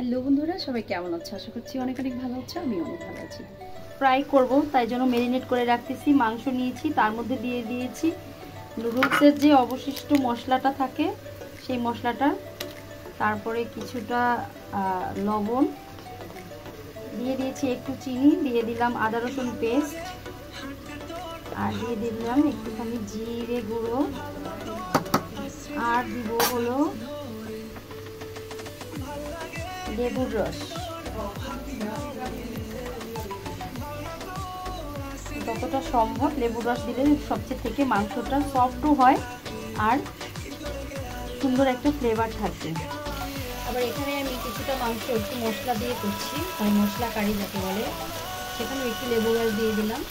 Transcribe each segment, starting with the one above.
Hello বন্ধুরা, সবাই কেমন আছো? আশা করছি অনেক অনেক ভালো আছো। আমি অনেক ভালো আছি। ফ্রাই করব, তাই জন্য ম্যারিনেট করে রাখতেছি। মাংস নিয়েছি, তার মধ্যে দিয়ে দিয়েছি নুডলসের যে অবশিষ্ট মশলাটা থাকে সেই মশলাটা, তারপরে কিছুটা লবণ দিয়ে দিয়েছি, একটু চিনি দিয়ে দিলাম, আদা রসুন পেস্ট, আর দিয়ে দিলাম একটুখানি জিরে গুঁড়ো, আর দিব হলো লেবুর রস। যতটা সম্ভব লেবুর রস দিলে সবচেয়ে থেকে মাংসটা সফটও হয় আর সুন্দর একটা ফ্লেভার থাকবে। আবার এখানে আমি কিছুটা মাংস একটু মশলা দিয়ে করছি, তাই মশলা কারি যাকে বলে, সেখানে একটু লেবুর রস দিয়ে দিলাম।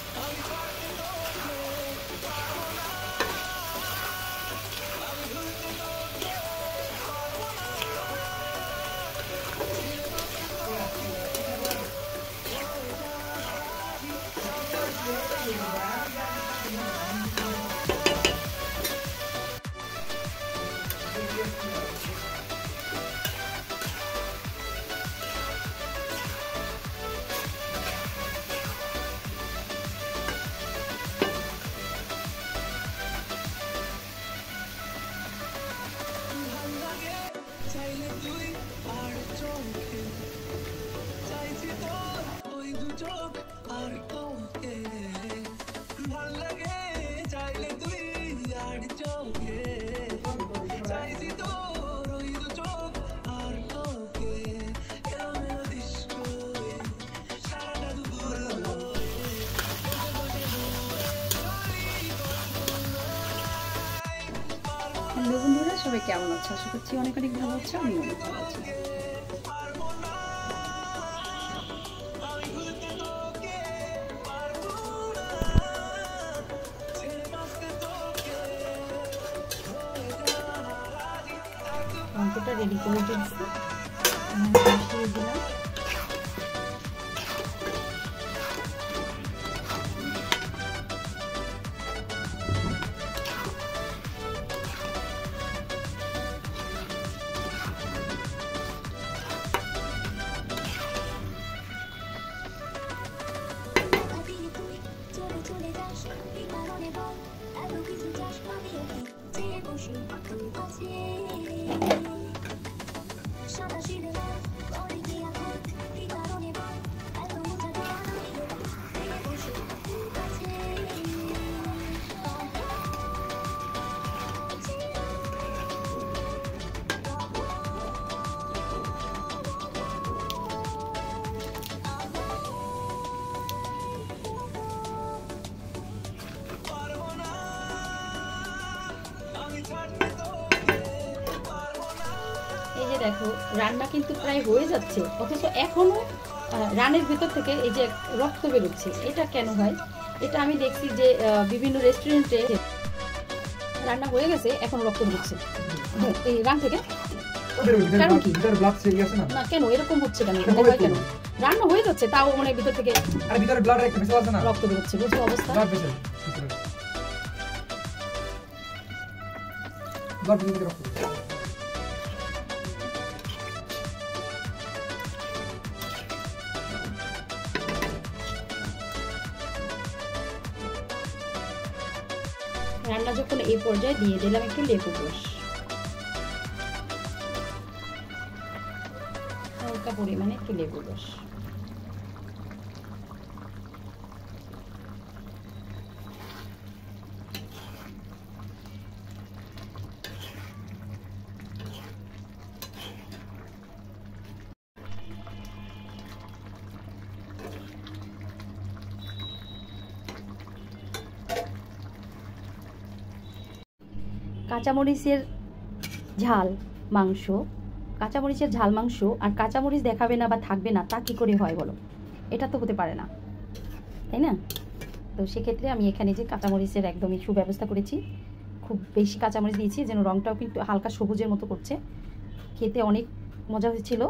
হ্যালো বন্ধুরা, সবাই কেমন আছো? আশা করছি অনেক অনেক ভালো আছো। আমি অনেক ভালো আছি। মাংসটা রেডি করে দিয়েছি, বসিয়ে দিলাম। এই যে দেখো, রান্না কিন্তু প্রায় হয়ে যাচ্ছে, অথচ এখনো রানের ভিতর থেকে এই যে রক্ত বেরোচ্ছে। এটা কেন হয়? এটা আমি দেখছি যে বিভিন্ন রেস্টুরেন্টে রান্না হয়ে গেছে, এখন রক্ত বেরোচ্ছে এই রান থেকে। কারণ কি? না, কেন এরকম হচ্ছে? কেন কেন রান্না হয়ে যাচ্ছে তাও মানে ভিতর থেকে রক্ত বেরোচ্ছে? বুঝলো অবস্থা। রান্না যখন এই পর্যায়ে দিয়ে দিলাম একটু লেবুর রস, হালকা পরিমাণে একটু লেবুর রস। কাঁচামরিচের ঝাল মাংস, কাঁচামরিচের ঝাল মাংস আর কাঁচামরিচ দেখাবে না বা থাকবে না, তা কী করে হয় বলো? এটা তো হতে পারে না, তাই না? তো সেক্ষেত্রে আমি এখানে যে কাঁচামরিচের একদমই সুব্যবস্থা করেছি, খুব বেশি কাঁচামরিচ দিয়েছি যেন রঙটাও কিন্তু হালকা সবুজের মতো করছে। খেতে অনেক মজা হয়েছিল।